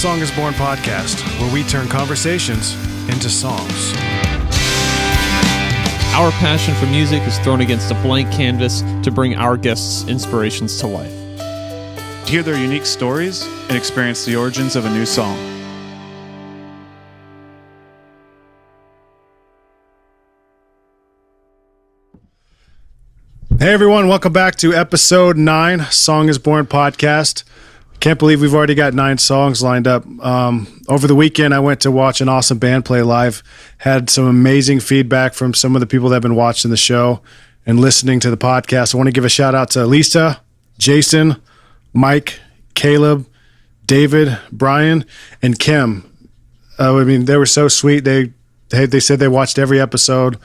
Song is Born podcast, where we turn conversations into songs. Our passion for music is thrown against a blank canvas to bring our guests' inspirations to life. To hear their unique stories and experience the origins of a new song. Hey everyone, welcome back to episode 9, Song is Born podcast. Can't believe we've already got 9 songs lined up. Over the weekend, I went to watch an awesome band play live. Had some amazing feedback from some of the people that have been watching the show and listening to the podcast. I want to give a shout out to Lisa, Jason, Mike, Caleb, David, Brian, and Kim. They were so sweet. They said they watched every episode,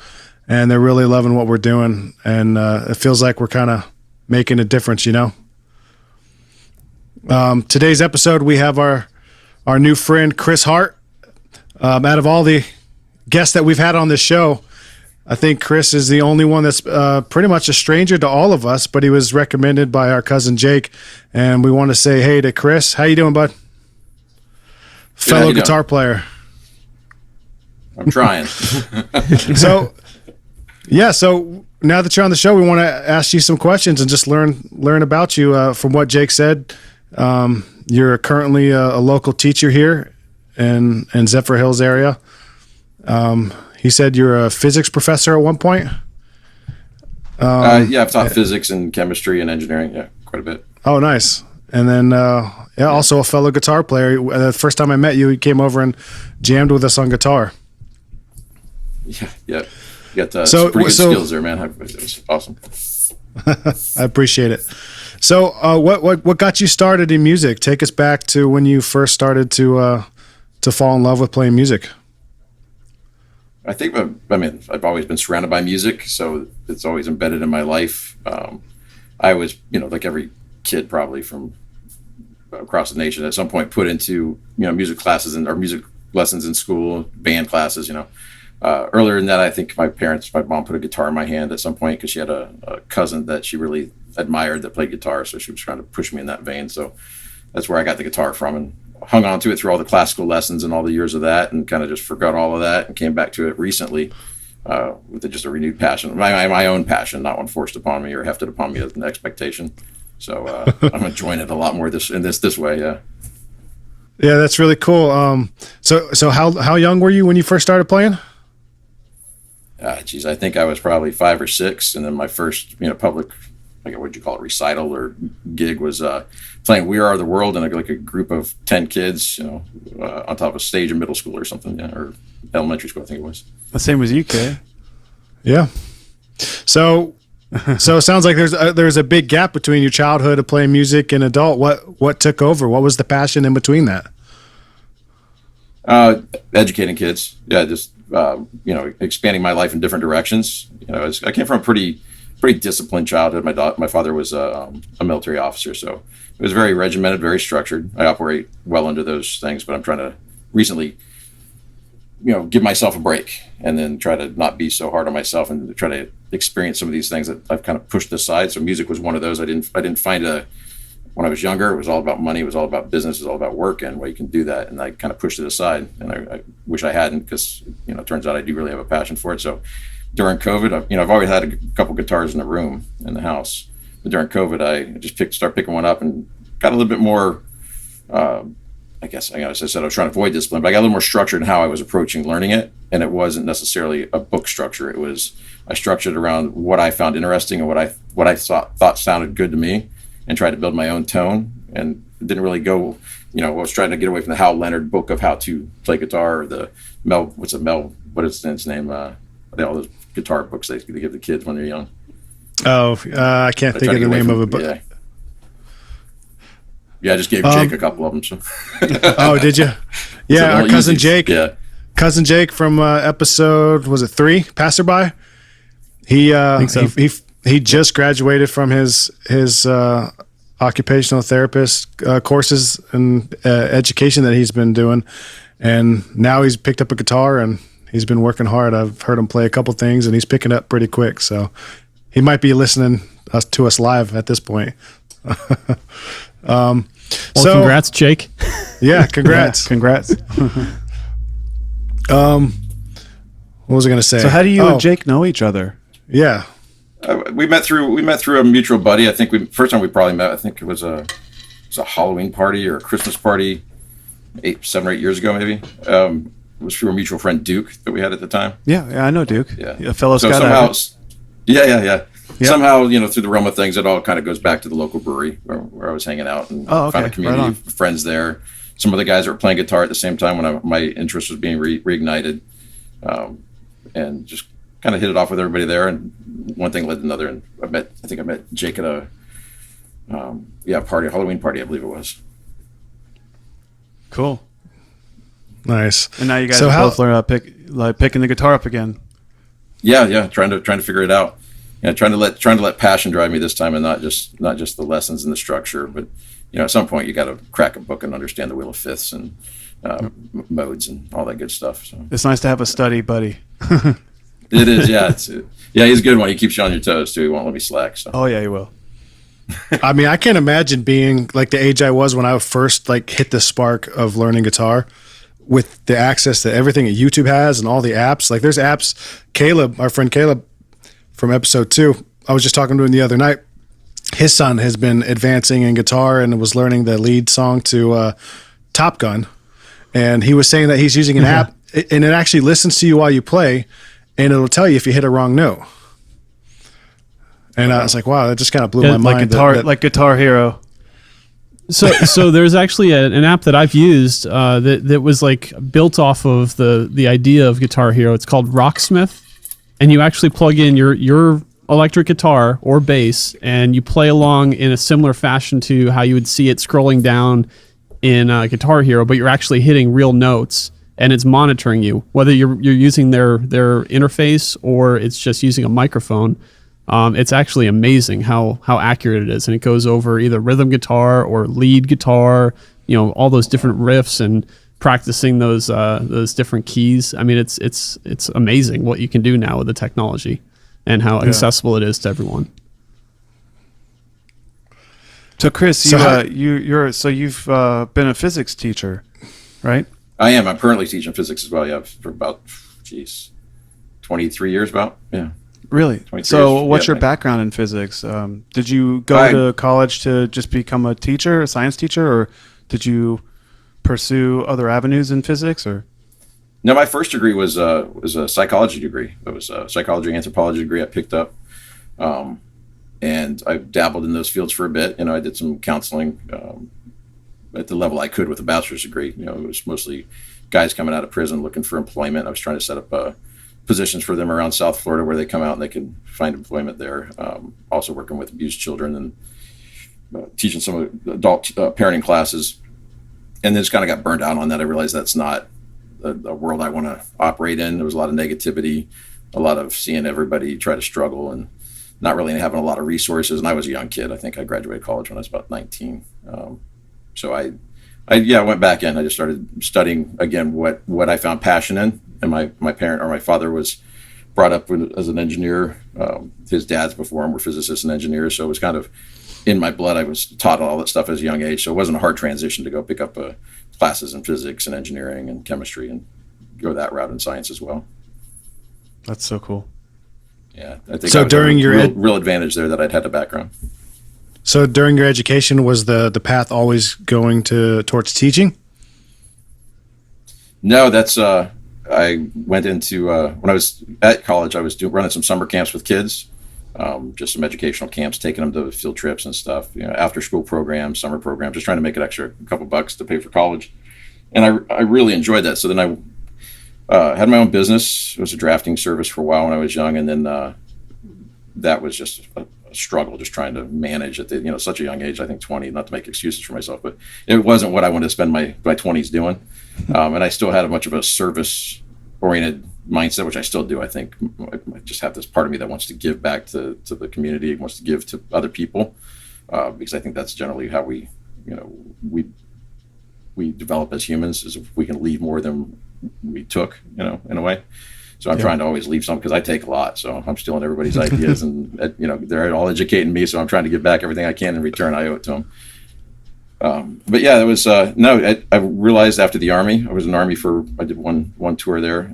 and they're really loving what we're doing. And it feels like we're kind of making a difference, you know? Today's episode, we have our new friend, Chris Hart. Out of all the guests that we've had on this show, I think Chris is the only one that's pretty much a stranger to all of us, but he was recommended by our cousin Jake, and we want to say hey to Chris. How you doing, bud? Fellow guitar player. I'm trying. So now that you're on the show, we want to ask you some questions and just learn about you. From what Jake said, you're currently a local teacher here in Zephyr Hills area. He said you're a physics professor at one point. Yeah, I've taught physics and chemistry and engineering, quite a bit. Oh, nice. And then, also a fellow guitar player. The first time I met you, you came over and jammed with us on guitar. Yeah. You got some pretty good skills there, man. It was awesome. I appreciate it. So, what got you started in music? Take us back to when you first started to fall in love with playing music. I think, I've always been surrounded by music, so it's always embedded in my life. I was, like every kid probably from across the nation, at some point put into, music classes or music lessons in school, band classes, Earlier than that, I think my mom put a guitar in my hand at some point because she had a cousin that she really admired that played guitar, so she was trying to push me in that vein. So that's where I got the guitar from and hung on to it through all the classical lessons and all the years of that, and kind of just forgot all of that and came back to it recently with just a renewed passion, my own passion, not one forced upon me or hefted upon me as an expectation. So I'm enjoying it a lot more this way. Yeah. Yeah, that's really cool. So how young were you when you first started playing? I think I was probably 5 or 6, and then my first, public, what'd you call it, recital or gig was playing "We Are the World" in a group of 10 kids, on top of a stage in middle school or something, or elementary school, I think it was. The same as you, Kay. Yeah. So it sounds like there's a big gap between your childhood of playing music and adult. What took over? What was the passion in between that? Educating kids. Yeah, just expanding my life in different directions. I came from a pretty disciplined childhood. My father was a military officer, so it was very regimented, very structured. I operate well under those things, but I'm trying to recently, give myself a break and then try to not be so hard on myself and try to experience some of these things that I've kind of pushed aside. So music was one of those. I didn't find when I was younger, it was all about money, it was all about business, it was all about work and where you can do that. And I kind of pushed it aside, and I wish I hadn't, because, it turns out I do really have a passion for it. So during COVID, I've always had a couple guitars in the room in the house, but during COVID, I just started picking one up and got a little bit more, as I said, I was trying to avoid discipline, but I got a little more structured in how I was approaching learning it. And it wasn't necessarily a book structure. I structured around what I found interesting and what I thought sounded good to me, and tried to build my own tone, and didn't really go, I was trying to get away from the Hal Leonard book of how to play guitar, or the what is his name? All those guitar books they give the kids when they're young. Oh, I can't think of the name of it, but yeah, I just gave Jake a couple of them. So. Oh, did you? Yeah, our cousin Jake. Yeah. Cousin Jake from episode, was it 3, Passerby? He I think so. He just graduated from his occupational therapist courses and education that he's been doing, and now he's picked up a guitar and he's been working hard. I've heard him play a couple things, and he's picking up pretty quick. So he might be listening to us live at this point. Well, So- congrats, Jake. Yeah, congrats. Yeah, congrats. What was I going to say? So how do you and Jake know each other? Yeah. We met through a mutual buddy. I think first time we probably met. I think it was a Halloween party or a Christmas party, 7 or 8 years ago, maybe. It was through a mutual friend, Duke, that we had at the time. Yeah, I know Duke. Yeah, A fellow so scout. somehow, yeah. Somehow, through the realm of things, it all kind of goes back to the local brewery where I was hanging out and found a community of friends there. Some of the guys that were playing guitar at the same time when my interest was being reignited, and just kind of hit it off with everybody there. And one thing led to another, and I think I met Jake at a Halloween party, I believe it was. Cool. Nice. And now you guys So are both picking the guitar up again. Yeah, trying to figure it out. Trying to let passion drive me this time, and not just the lessons and the structure, but at some point you got to crack a book and understand the wheel of fifths and modes and all that good stuff. So It's nice to have a study buddy. it is, yeah. He's a good one. He keeps you on your toes too. He won't let me slack. So Oh yeah, you will. I mean, I can't imagine being like the age I was when I first hit the spark of learning guitar, with the access to everything that YouTube has and all the apps. Like there's apps. Caleb, our friend Caleb from episode 2, I was just talking to him the other night. His son has been advancing in guitar and was learning the lead song to Top Gun. And he was saying that he's using an app and it actually listens to you while you play and it'll tell you if you hit a wrong note. And I was like, wow, that just kind of blew my mind. Like Guitar Hero. So there's actually an app that I've used that was built off of the idea of Guitar Hero. It's called Rocksmith, and you actually plug in your electric guitar or bass, and you play along in a similar fashion to how you would see it scrolling down in Guitar Hero, but you're actually hitting real notes, and it's monitoring you, whether you're using their interface or it's just using a microphone. It's actually amazing how accurate it is, and it goes over either rhythm guitar or lead guitar, all those different riffs and practicing those different keys. I mean, it's amazing what you can do now with the technology and how accessible it is to everyone. So Chris, you've been a physics teacher, right? I am. I'm currently teaching physics as well. Yeah, for about 23 years, about. Yeah. Really? 23 So years. what's Yeah, your background in physics? Did you go to college to just become a teacher, a science teacher, or did you pursue other avenues in physics? Or No, my first degree was a psychology degree. It was a psychology anthropology degree I picked up, and I dabbled in those fields for a bit. I did some counseling at the level I could with a bachelor's degree. It was mostly guys coming out of prison looking for employment. I was trying to set up positions for them around South Florida where they come out and they can find employment there. Also working with abused children and teaching some of the adult parenting classes, and then just kind of got burned out on that. I realized that's not the world I want to operate in. There was a lot of negativity, a lot of seeing everybody try to struggle and not really having a lot of resources. And I was a young kid. I think I graduated college when I was about 19. So I went back in. I just started studying again what I found passion in. And my father was brought up as an engineer. His dads before him were physicists and engineers. So it was kind of in my blood. I was taught all that stuff as a young age. So it wasn't a hard transition to go pick up classes in physics and engineering and chemistry and go that route in science as well. that's so cool. Yeah. I think So I was during a your real advantage there that I'd had a background. So during your education, was the path always going towards teaching? No, that's I went into when I was at college. I was running some summer camps with kids, just some educational camps, taking them to field trips and stuff. After school programs, summer programs, just trying to make it a couple bucks to pay for college. And I really enjoyed that. So then I had my own business. It was a drafting service for a while when I was young, and then that was just a struggle, just trying to manage at such a young age. I think 20, not to make excuses for myself, but it wasn't what I wanted to spend my 20s doing. And I still had a much of a service oriented mindset, which I still do. I think I just have this part of me that wants to give back to the community, wants to give to other people, because I think that's generally how we develop as humans, is if we can leave more than we took, in a way. So I'm trying to always leave some, because I take a lot. So I'm stealing everybody's ideas, and they're all educating me. So I'm trying to give back everything I can in return. I owe it to them. But yeah, it was I realized after the Army, I was in the Army I did one tour there.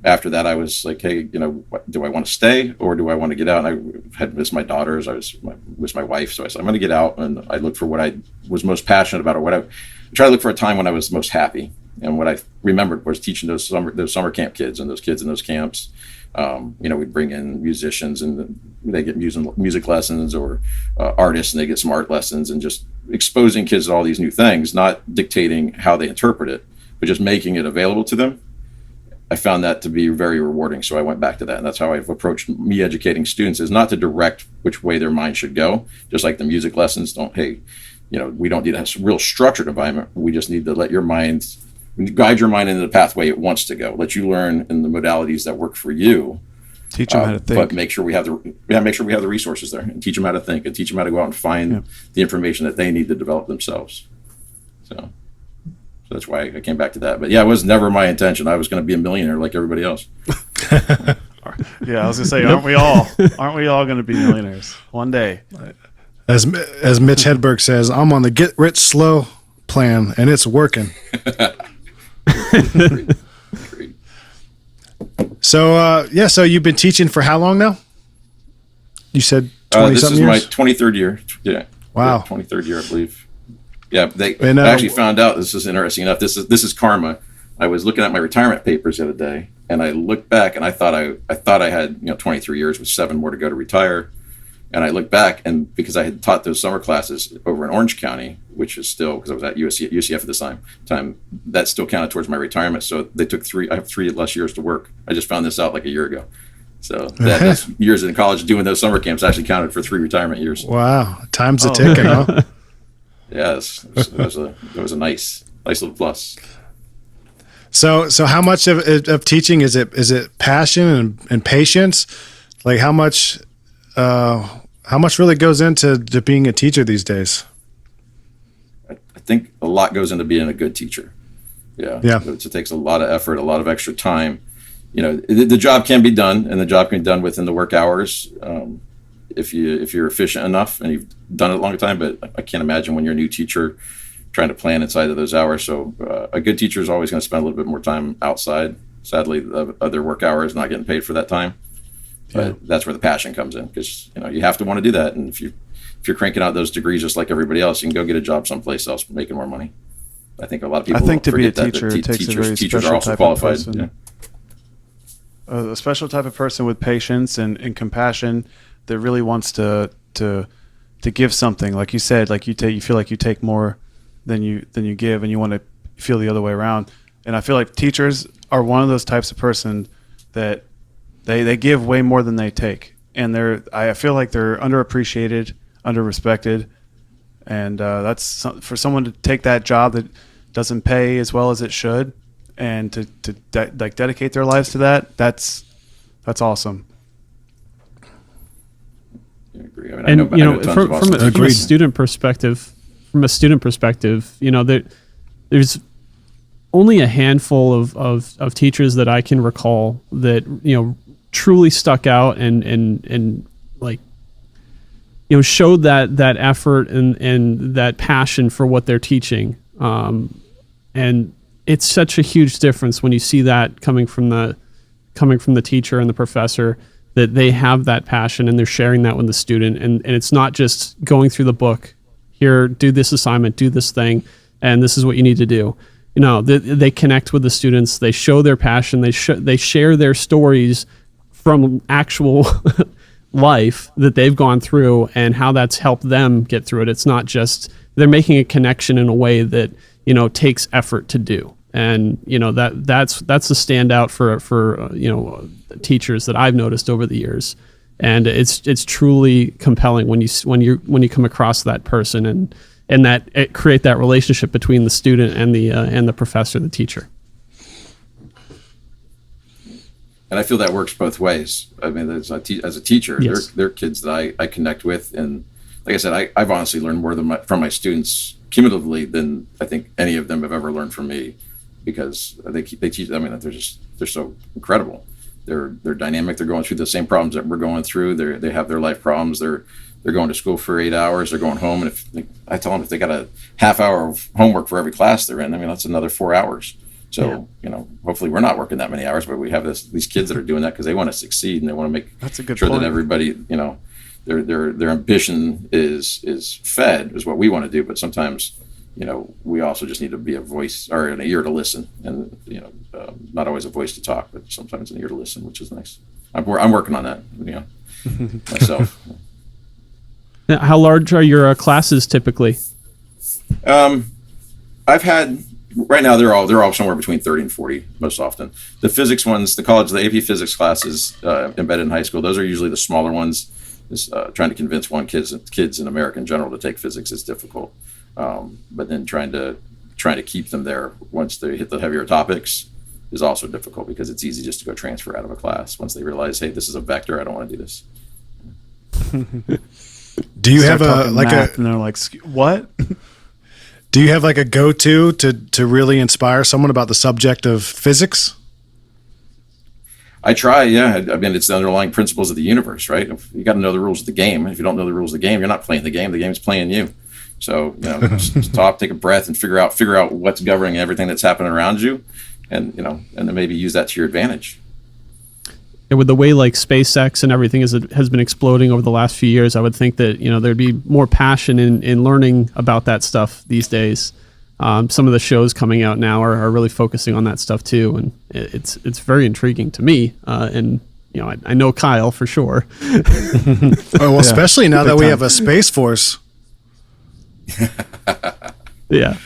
After that, I was like, hey, do I want to stay or do I want to get out? And I had missed my daughters. I was my wife, so I said I'm going to get out, and I looked for what I was most passionate about, or what I tried to look for a time when I was most happy. And what I remembered was teaching those summer camp kids and those kids in those camps. We'd bring in musicians and they get music lessons, or artists and they get some art lessons, and just exposing kids to all these new things, not dictating how they interpret it, but just making it available to them. I found that to be very rewarding. So I went back to that. And that's how I've approached me educating students, is not to direct which way their mind should go. Just like the music lessons we don't need a real structured environment. We just need to let your mind guide your mind into the pathway it wants to go. Let you learn in the modalities that work for you. Teach them how to think. But make sure we have the resources there, and teach them how to think, and teach them how to go out and find the information that they need to develop themselves. So that's why I came back to that. But yeah, it was never my intention. I was going to be a millionaire like everybody else. Yeah, I was going to say, aren't we all going to be millionaires one day? As Mitch Hedberg says, I'm on the get rich slow plan, and it's working. Agreed. So so you've been teaching for how long now? You said 20 this something is years? my 23rd year. Yeah. Wow. 23rd year, I believe. Yeah, I actually found out, this is interesting enough. This is karma. I was looking at my retirement papers the other day, and I looked back, and I thought I had 23 years with 7 more to go to retire. And I looked back, and because I had taught those summer classes over in Orange County, which is still, because I was at UCF at this time, that still counted towards my retirement. So they took I have 3 less years to work. I just found this out like a year ago. So that's years in college doing those summer camps actually counted for 3 retirement years. Wow, time's a ticking, huh? Yes, it was a nice little plus. So how much of teaching is it passion and patience? Like how much really goes into being a teacher these days? I think a lot goes into being a good teacher. Yeah. It takes a lot of effort, a lot of extra time. The job can be done, and the job can be done within the work hours if you're efficient enough and you've done it a long time. But I can't imagine when you're a new teacher trying to plan inside of those hours. So a good teacher is always going to spend a little bit more time outside. Sadly, the other work hours, not getting paid for that time. But that's where the passion comes in, because you have to want to do that. And if you're cranking out those degrees just like everybody else, you can go get a job someplace else making more money. I think a lot of people. I think to be a forget teacher, that it takes a very teachers special are also type qualified. of person. Yeah. A special type of person with patience and compassion that really wants to give something. Like you said, like you feel like you take more than you give, and you want to feel the other way around. And I feel like teachers are one of those types of person that they give way more than they take, and I feel like they're underappreciated, underrespected, and that's for someone to take that job that doesn't pay as well as it should, and to dedicate their lives to that. That's awesome. I agree. I mean, And I know tons of awesome from a student perspective, there's only a handful of teachers that I can recall that truly stuck out and like showed that effort and that passion for what they're teaching, and it's such a huge difference when you see that coming from the teacher and the professor, that they have that passion and they're sharing that with the student, and it's not just going through the book, here, do this assignment, do this thing, and this is what you need to do. They connect with the students, they show their passion, they share their stories from actual life that they've gone through and how that's helped them get through it. It's not just, they're making a connection in a way that takes effort to do, and that's the standout for teachers that I've noticed over the years, and it's truly compelling when you come across that person and that create that relationship between the student and the professor, the teacher. And I feel that works both ways. I mean, as a teacher, Yes. they're kids that I connect with, and like I said, I've honestly learned more from my students cumulatively than I think any of them have ever learned from me, because they teach. I mean, they're so incredible, they're dynamic. They're going through the same problems that we're going through. They have their life problems. They're going to school for 8 hours. They're going home, and I tell them if they got a half hour of homework for every class they're in, I mean that's another 4 hours. So hopefully we're not working that many hours, but we have these kids that are doing that because they want to succeed and they want to make sure that everybody, their ambition is fed is what we want to do. But sometimes, we also just need to be a voice or an ear to listen, and not always a voice to talk, but sometimes an ear to listen, which is nice. I'm working on that, myself. Now, how large are your classes typically? I've had. Right now, they're all somewhere between 30 and 40 most often. The physics ones, the AP Physics classes embedded in high school, those are usually the smaller ones. Trying to convince kids in America in general to take physics is difficult. But then trying to keep them there once they hit the heavier topics is also difficult because it's easy just to go transfer out of a class once they realize, hey, this is a vector, I don't want to do this. Do you have and they're like, what? Do you have like a go-to to really inspire someone about the subject of physics? I try, yeah. I mean, it's the underlying principles of the universe, right? You got to know the rules of the game. If you don't know the rules of the game, you're not playing the game. The game's playing you. So, just stop, take a breath, and figure out what's governing everything that's happening around you, and then maybe use that to your advantage. And with the way like SpaceX and everything has been exploding over the last few years, I would think that there'd be more passion in learning about that stuff these days. Some of the shows coming out now are really focusing on that stuff too, and it's very intriguing to me. And I know Kyle for sure. Especially now that we have a Space Force. Yeah.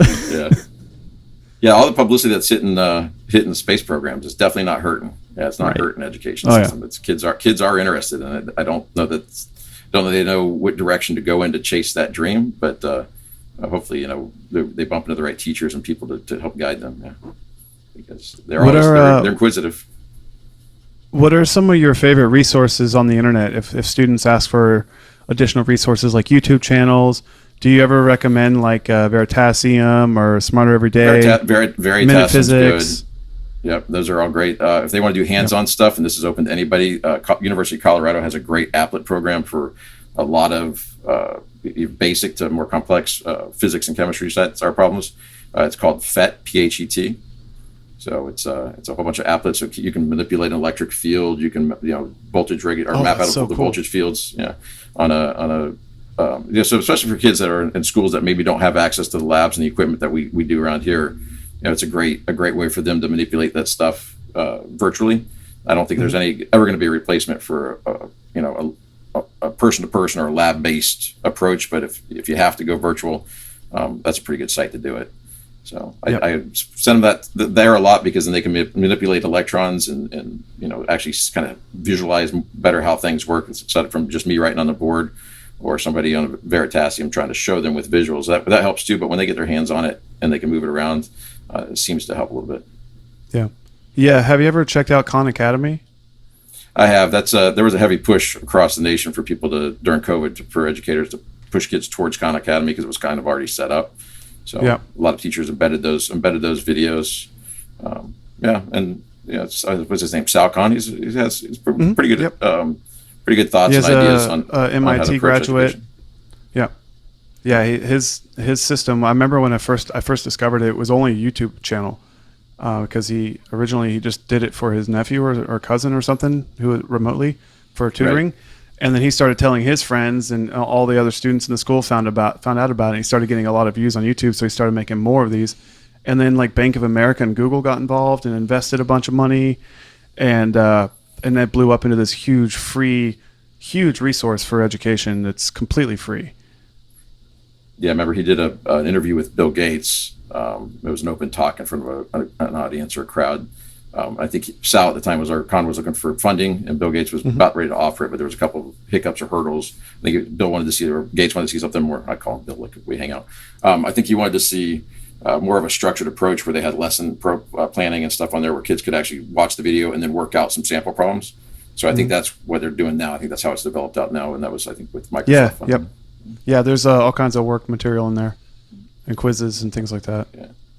Yeah. All the publicity that's hitting the space programs is definitely not hurting. Yeah, it's not hurting education system. It's kids are interested in it. I don't know that they know what direction to go in to chase that dream, but hopefully they bump into the right teachers and people to help guide them. Yeah, because they're inquisitive. What are some of your favorite resources on the internet? If students ask for additional resources like YouTube channels, do you ever recommend like Veritasium or Smarter Every Day? Veritasium's Physics. Good. Yep, those are all great. If they want to do hands-on stuff, and this is open to anybody, University of Colorado has a great applet program for a lot of basic to more complex physics and chemistry sets or problems. It's called PHET, P-H-E-T. So it's a whole bunch of applets. So you can manipulate an electric field. You can voltage regulate or map out the voltage fields. Yeah, so especially for kids that are in schools that maybe don't have access to the labs and the equipment that we do around here. It's a great way for them to manipulate that stuff virtually. I don't think there's ever going to be a replacement for a person-to-person or lab-based approach. But if you have to go virtual, that's a pretty good site to do it. So I send them that there a lot because then they can manipulate electrons and actually kind of visualize better how things work instead from just me writing on the board or somebody on a Veritasium trying to show them with visuals. That helps too. But when they get their hands on it and they can move it around, it seems to help a little bit. Yeah. Have you ever checked out Khan Academy? I have. There was a heavy push across the nation for people during COVID for educators to push kids towards Khan Academy because it was kind of already set up. So a lot of teachers embedded those videos. What's his name? Sal Khan. He's pretty good. Pretty good thoughts and ideas on MIT graduate. Education. Yeah. His system. I remember when I first discovered it was only a YouTube channel because he originally just did it for his nephew or cousin or something who remotely for tutoring, and then he started telling his friends and all the other students in the school found out about it. And he started getting a lot of views on YouTube, so he started making more of these. And then like Bank of America and Google got involved and invested a bunch of money, and that blew up into this huge resource for education that's completely free. Yeah, I remember he did an interview with Bill Gates. It was an open talk in front of an audience or a crowd. I think Sal at the time Khan was looking for funding, and Bill Gates was about ready to offer it, but there was a couple of hiccups or hurdles. I think Bill wanted to see, or Gates wanted to see something more. I call him Bill, like we hang out. I think he wanted to see more of a structured approach where they had lesson planning and stuff on there where kids could actually watch the video and then work out some sample problems. So I think that's what they're doing now. I think that's how it's developed out now, and that was, I think, with Microsoft. Yeah, there's all kinds of work material in there and quizzes and things like that.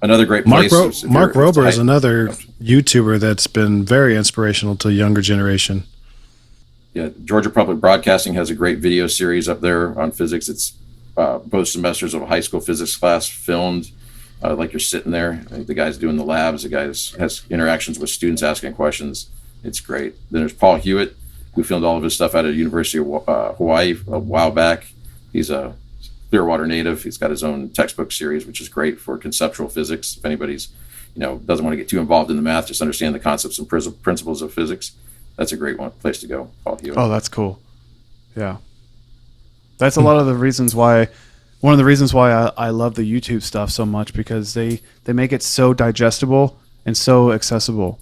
another great Mark place. Mark Rober is another YouTuber that's been very inspirational to a younger generation. Yeah, Georgia Public Broadcasting has a great video series up there on physics. It's both semesters of a high school physics class filmed, like you're sitting there. The guy's doing the labs. The guy has interactions with students asking questions. It's great. Then there's Paul Hewitt, who filmed all of his stuff out at the University of Hawaii a while back. He's a Clearwater native. He's got his own textbook series, which is great for conceptual physics. If anybody's, doesn't want to get too involved in the math, just understand the concepts and principles of physics. That's a great place to go, Paul Hewitt. Oh, that's cool. Yeah. That's a lot of the reasons why, one of the reasons why I love the YouTube stuff so much, because they make it so digestible and so accessible.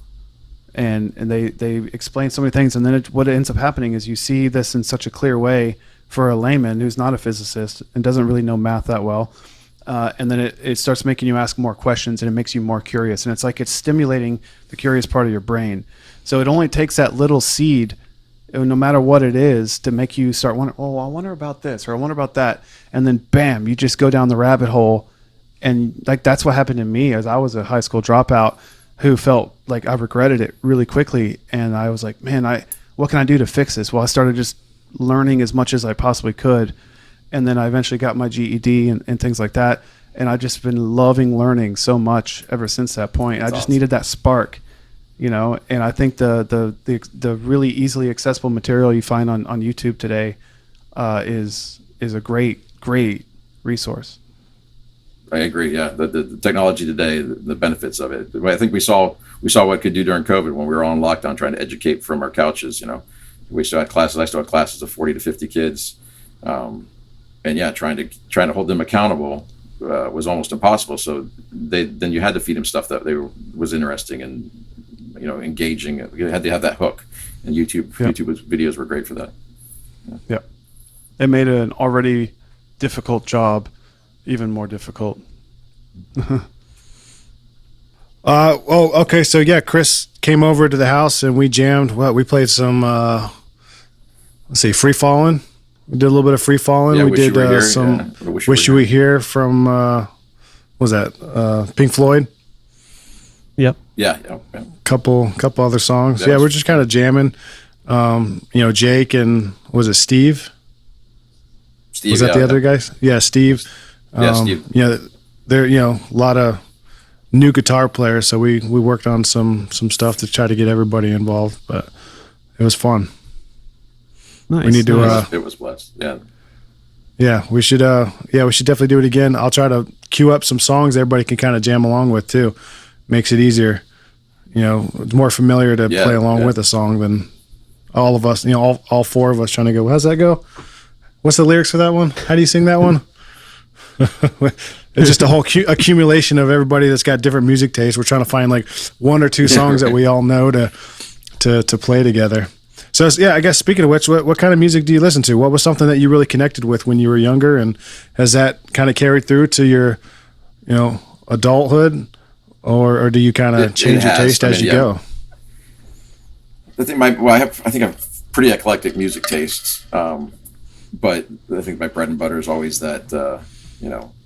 And they explain so many things. And then what ends up happening is you see this in such a clear way for a layman who's not a physicist and doesn't really know math that well. And then it starts making you ask more questions, and it makes you more curious. And it's like it's stimulating the curious part of your brain. So it only takes that little seed, no matter what it is, to make you start wondering, oh, I wonder about this, or I wonder about that. And then bam, you just go down the rabbit hole. And like that's what happened to me, as I was a high school dropout who felt like I regretted it really quickly. And I was like, man, what can I do to fix this? Well, I started just learning as much as I possibly could. And then I eventually got my GED and things like that. And I've just been loving learning so much ever since that point. I just needed that spark, and I think the really easily accessible material you find on YouTube today is a great resource. I agree. Yeah, the technology today, the benefits of it. I think we saw what it could do during COVID when we were all in lockdown, trying to educate from our couches. We still had classes. I still had classes of 40 to 50 kids, and yeah, trying to hold them accountable was almost impossible. So then you had to feed them stuff that was interesting and engaging. You had to have that hook, and YouTube videos were great for that. Yeah, it made an already difficult job even more difficult. Okay. So yeah, Chris came over to the house and we jammed. We played some, Free Fallin'. We did a little bit of Free Fallin'. Yeah, we did some Wish You Were Here from, what was that? Pink Floyd. Yep. Yeah. Couple other songs. Yeah, we're just kind of jamming. Jake and was it Steve? Was that the other guys? Yeah, Steve. Steve. They're a lot of new guitar players, so we worked on some stuff to try to get everybody involved, but it was fun. Nice. We need to. It was blessed. Yeah. Yeah, we should. We should definitely do it again. I'll try to queue up some songs everybody can kind of jam along with too. Makes it easier. It's more familiar to play along with a song than all of us. All four of us trying to go. How's that go? What's the lyrics for that one? How do you sing that one? It's just a whole accumulation of everybody that's got different music tastes. We're trying to find like one or two songs that we all know to play together. So yeah, I guess speaking of which, what kind of music do you listen to? What was something that you really connected with when you were younger, and has that kind of carried through to your, adulthood, or do you kind of change your taste as you go? I think I have pretty eclectic music tastes, but I think my bread and butter is always that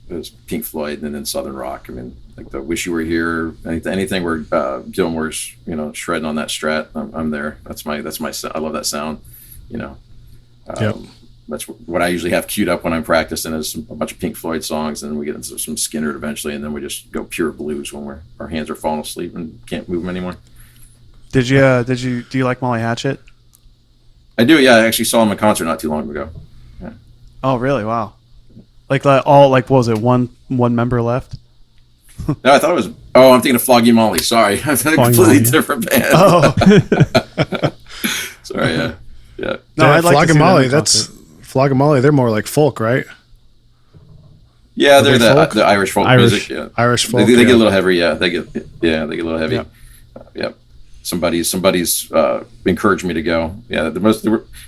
it was Pink Floyd and then Southern rock. I mean, like the Wish You Were Here, anything where Gilmore's shredding on that Strat, I'm there. That's my I love that sound. That's what I usually have queued up when I'm practicing is a bunch of Pink Floyd songs, and then we get into some Skinner eventually, and then we just go pure blues when our hands are falling asleep and can't move them anymore. Do you like Molly Hatchet? I do. Yeah, I actually saw him in concert not too long ago. Yeah. Oh, really? Wow. What was it? One member left? No, I thought it was. Oh, I'm thinking of Floggy Molly. Sorry, I thought a completely different band. Oh, sorry. Yeah. No, I'd like Floggy Molly. That's Floggy Molly. They're more like folk, right? Yeah, they're the Irish folk music. Yeah, Irish folk. They get a little heavy. Yeah, they get a little heavy. Yeah. Somebody's encouraged me to go. Yeah,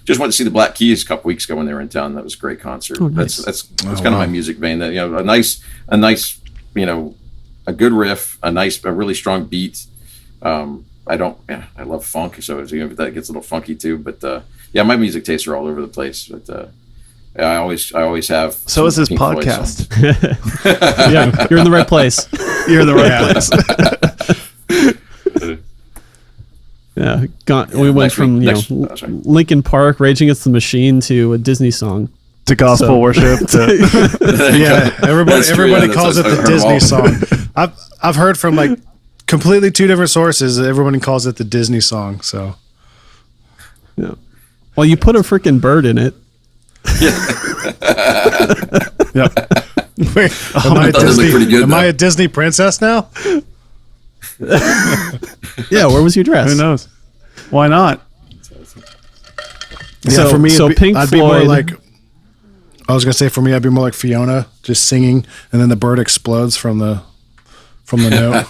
just went to see the Black Keys a couple weeks ago when they were in town. That was a great concert. Oh, nice. That's kind of my music vein. That a nice, a good riff, a really strong beat. I love funk, so that gets a little funky too. But my music tastes are all over the place. But I always have. So is this Pink Floyd podcast. songs. Yeah, you're in the right place. You're in the right place. Yeah, we went from Linkin Park, Rage Against the Machine to a Disney song. To gospel worship. Yeah, everybody calls it the Disney song. I've heard from like completely two different sources. Everybody calls it the Disney song. So, yeah. Well, you put a freaking bird in it. Yep. Wait, am I a Disney princess now? Yeah, where was your dress? Who knows? Why not? Yeah, for me, Pink I'd Floyd. be more like. I was gonna say for me, I'd be more like Fiona, just singing, and then the bird explodes from the note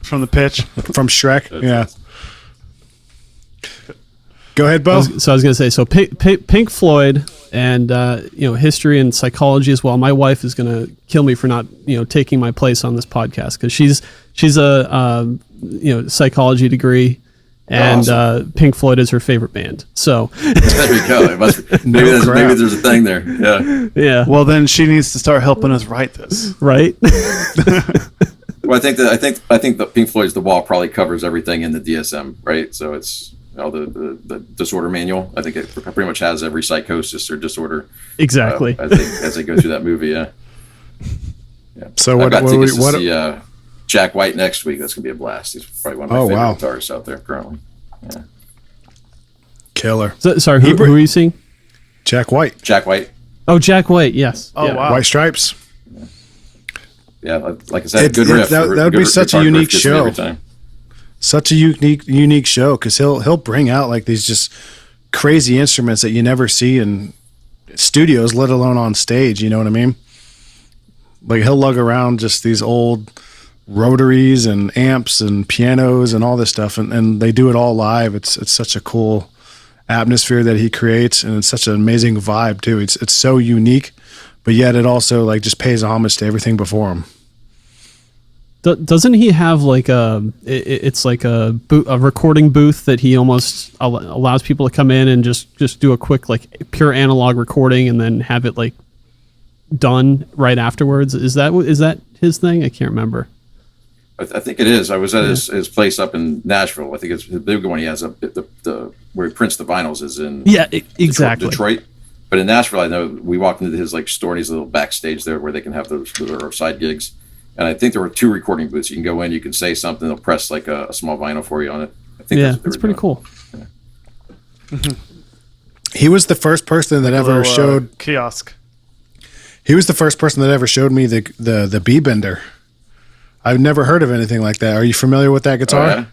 From the pitch. from Shrek. Yeah. Go ahead, Bo. I was going to say, Pink Floyd and, history and psychology as well. My wife is going to kill me for not, taking my place on this podcast because she's a psychology degree and Awesome. Pink Floyd is her favorite band. So There we go. It must be, maybe there's a thing there. Yeah. yeah, Well, then she needs to start helping us write this. right. Well, I think the Pink Floyd's The Wall probably covers everything in the DSM, right? So it's the disorder manual. I think it pretty much has every psychosis or disorder. Exactly. As they go through that movie. Yeah. So I've got tickets to see Jack White next week. That's gonna be a blast. He's probably one of my favorite guitarists out there currently. Yeah. Killer. Sorry, who are you seeing? Jack White. Jack White. Oh, Jack White. Yes. Oh, Yeah. wow. White Stripes. Yeah, like I said, good riff. That would be such a unique show. Such a unique show because he'll bring out like these just crazy instruments that you never see in studios, let alone on stage. You know what I mean? Like he'll lug around just these old rotaries and amps and pianos and all this stuff, and they do it all live. It's such a cool atmosphere that he creates, and it's such an amazing vibe too. It's so unique, but yet it also like just pays homage to everything before him. Doesn't he have like it's like a recording booth that he almost allows people to come in and just do a quick like pure analog recording and then have it like done right afterwards? Is that his thing? I can't remember. I think it is. I was at his place up in Nashville. I think it's the big one. He has the where he prints the vinyls is in exactly Detroit. But in Nashville, I know we walked into his like store and he's a little backstage there where they can have those side gigs. And I think there were 2 recording booths. You can go in, you can say something, they'll press like a small vinyl for you on it. I think that's pretty cool. Yeah. He was the first person that ever showed kiosk. He was the first person that ever showed me the B-bender. I've never heard of anything like that. Are you familiar with that guitar? Oh,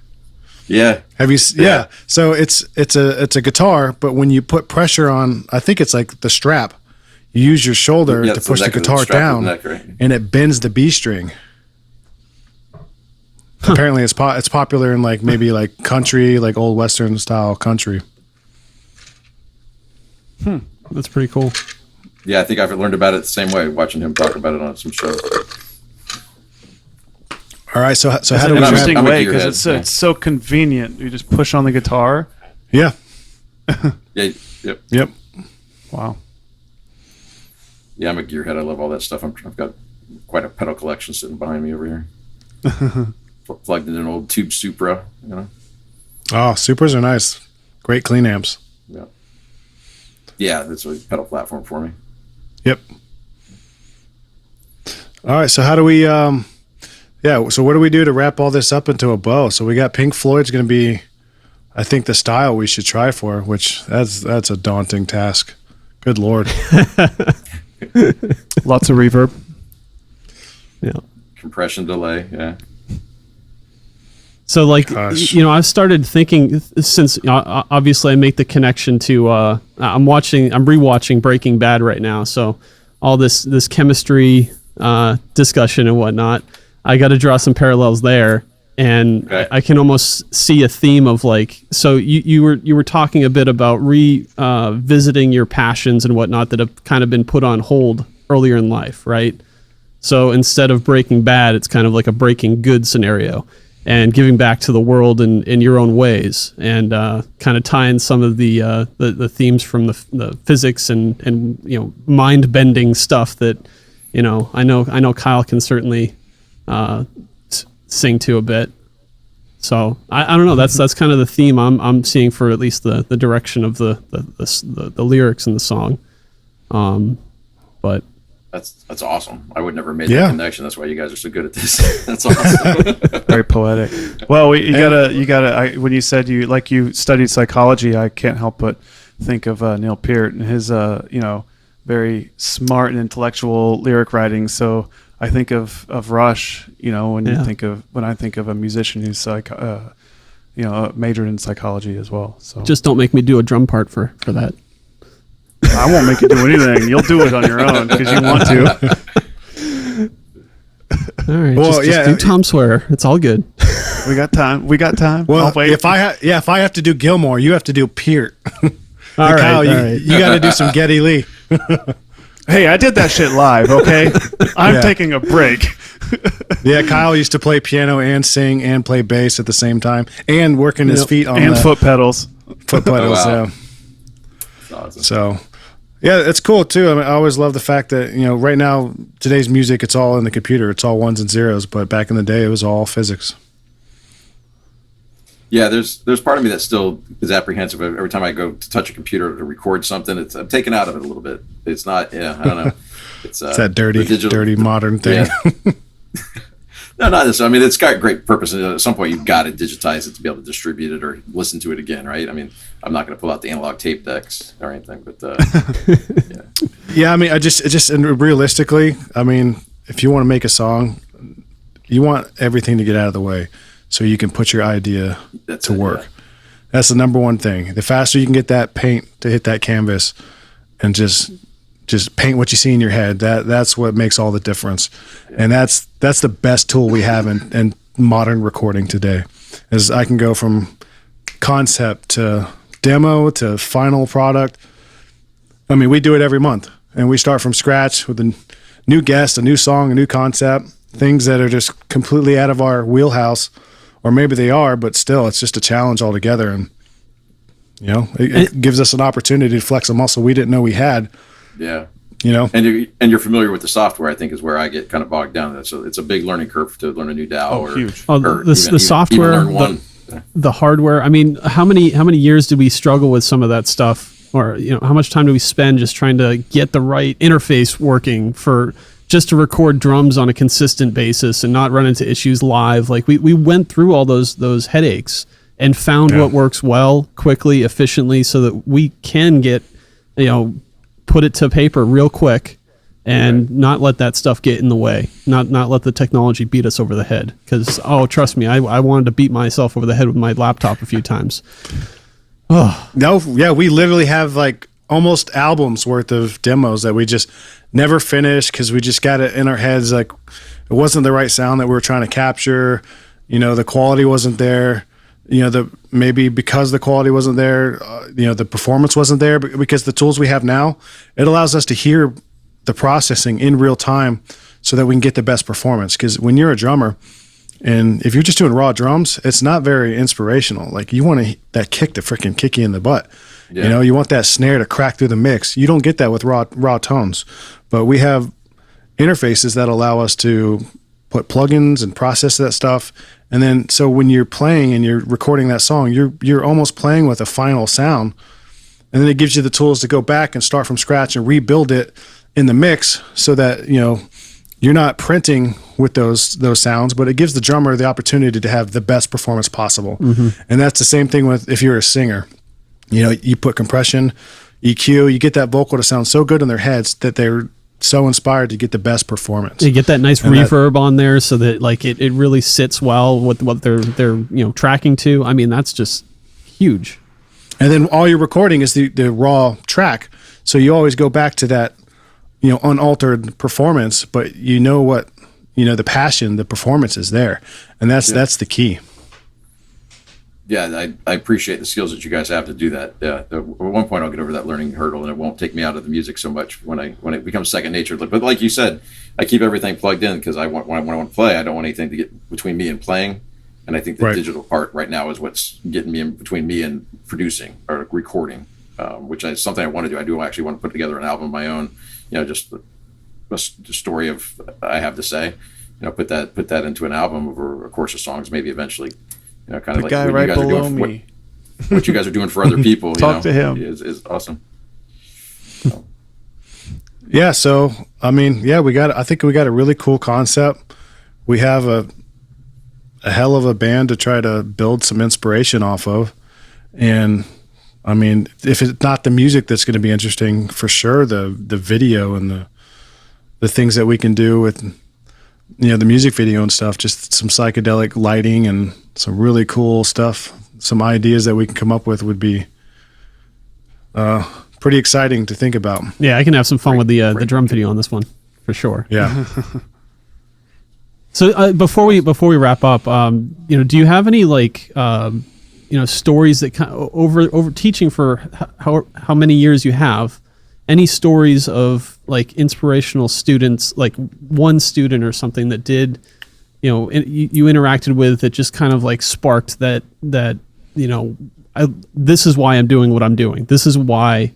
yeah. Have you? Yeah. So it's a guitar, but when you put pressure on, I think it's like the strap. You use your shoulder to push the guitar down, and it bends the B string. Apparently, it's popular in like maybe like country, like old Western style country. That's pretty cool. Yeah, I think I've learned about it the same way, watching him talk about it on some show. All right, so how do we? An interesting I'm a way because gearhead, it's so convenient. You just push on the guitar. Yeah. Yeah. Yep. Wow. Yeah, I'm a gearhead. I love all that stuff. I've got quite a pedal collection sitting behind me over here. Plugged in an old Tube Supra, you know. Oh, Supers are nice. Great clean amps. Yeah. Yeah, that's a pedal platform for me. Yep. All right, so how do we so what do we do to wrap all this up into a bow? So we got Pink Floyd's going to be, I think, the style we should try for, which that's a daunting task. Good Lord. Lots of reverb. Yeah. Compression delay, yeah. So like, Gosh. I've started thinking since obviously I make the connection to I'm rewatching Breaking Bad right now. So all this chemistry discussion and whatnot, I got to draw some parallels there. And Okay. I can almost see a theme of like, so you were talking a bit about visiting your passions and whatnot that have kind of been put on hold earlier in life, right? So instead of Breaking Bad, it's kind of like a Breaking Good scenario. and giving back to the world in your own ways, and kind of tying some of the themes from the physics and mind bending stuff that I know Kyle can certainly sing to a bit. So I don't know. That's kind of the theme I'm seeing for at least the direction of the lyrics in the song. But that's awesome. I would never have made that connection. That's why you guys are so good at this. That's awesome. Very poetic. Well, you gotta. When you said you studied psychology, I can't help but think of Neil Peart and his very smart and intellectual lyric writing. So I think of Rush. When I think of a musician who's majored in psychology as well. So just don't make me do a drum part for that. I won't make you do anything. You'll do it on your own because you want to. All right. Well, just do Tom Sawyer. It's all good. We got time. Well, if I have to do Gilmore, you have to do Peart. All right. Kyle, you got to do some Geddy Lee. Hey, I did that shit live. Okay, I'm taking a break. Yeah, Kyle used to play piano and sing and play bass at the same time, and working his feet on and foot pedals. Foot pedals. Oh, wow. Yeah. That's awesome. So. Yeah, it's cool too. I mean, I always love the fact that right now today's music, it's all in the computer. It's all ones and zeros. But back in the day, it was all physics. Yeah, there's part of me that still is apprehensive every time I go to touch a computer to record something. I'm taken out of it a little bit. It's not. Yeah, I don't know. It's that dirty modern thing. Yeah. No, not this. I mean, it's got great purpose. And at some point, you've got to digitize it to be able to distribute it or listen to it again, right? I mean, I'm not going to pull out the analog tape decks or anything, but yeah. Yeah, I mean, and realistically, I mean, if you want to make a song, you want everything to get out of the way so you can put your idea to work. Yeah. That's the number one thing. The faster you can get that paint to hit that canvas and just paint what you see in your head. That's what makes all the difference. And that's the best tool we have in modern recording today. Is I can go from concept to demo to final product. I mean, we do it every month, and we start from scratch with a new guest, a new song, a new concept, things that are just completely out of our wheelhouse, or maybe they are, but still, it's just a challenge altogether. And it gives us an opportunity to flex a muscle we didn't know we had. Yeah. And you're familiar with the software, I think, is where I get kind of bogged down. So it's a big learning curve to learn a new DAW. Huge. The software, the hardware. I mean, how many years did we struggle with some of that stuff? Or how much time do we spend just trying to get the right interface working just to record drums on a consistent basis and not run into issues live? Like we went through all those headaches and found what works well, quickly, efficiently, so that we can get put it to paper real quick and not let that stuff get in the way, not let the technology beat us over the head. Because, trust me, I wanted to beat myself over the head with my laptop a few times. Oh. No, yeah, we literally have like almost albums worth of demos that we just never finished because we just got it in our heads like it wasn't the right sound that we were trying to capture. The quality wasn't there. Maybe because the quality wasn't there, the performance wasn't there, because the tools we have now, it allows us to hear the processing in real time so that we can get the best performance. Because when you're a drummer and if you're just doing raw drums, it's not very inspirational. Like you want that kick to freaking kick you in the butt. Yeah. You want that snare to crack through the mix. You don't get that with raw tones, but we have interfaces that allow us to put plugins and process that stuff. And then, so when you're playing and you're recording that song, you're almost playing with a final sound. And then it gives you the tools to go back and start from scratch and rebuild it in the mix so that, you're not printing with those sounds, but it gives the drummer the opportunity to have the best performance possible. Mm-hmm. And that's the same thing with if you're a singer. You put compression, EQ, you get that vocal to sound so good in their heads that they're so inspired to get the best performance. You get that nice reverb on there so that like it really sits well with what they're tracking to. I mean, that's just huge. And then all you're recording is the raw track. So you always go back to that, unaltered performance, but what, the passion, the performance is there. And that's the key. Yeah, I appreciate the skills that you guys have to do that. Yeah, at one point I'll get over that learning hurdle, and it won't take me out of the music so much when it becomes second nature. But like you said, I keep everything plugged in because when I want to play, I don't want anything to get between me and playing. And I think the Right. digital part right now is what's getting me in between me and producing or recording, which is something I want to do. I do actually want to put together an album of my own, just a story of I have to say, put that into an album over a course of songs, maybe eventually, kind of The like guy what right you guys are below doing, me. what you guys are doing for other people. Talk to him. Is awesome. Yeah, so I think we got a really cool concept. We have a hell of a band to try to build some inspiration off of. And I mean, if it's not the music that's going to be interesting, for sure the video and the things that we can do with the music video and stuff, just some psychedelic lighting and some really cool stuff, some ideas that we can come up with would be pretty exciting to think about. Yeah, I can have some fun with the drum video on this one for sure. Yeah. So before we wrap up, do you have any stories that over teaching for how many years you have? Any stories of like inspirational students, like one student or something that did, you interacted with that just kind of like sparked that this is why I'm doing what I'm doing. This is why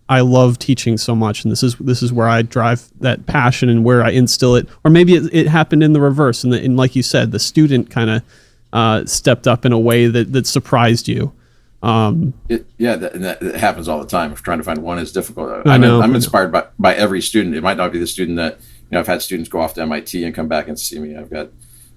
I love teaching so much, and this is where I drive that passion and where I instill it. Or maybe it happened in the reverse, and like you said, the student kind of stepped up in a way that surprised you. That happens all the time. If trying to find one is difficult. I know. I'm inspired by every student. It might not be the student that I've had students go off to MIT and come back and see me. I've got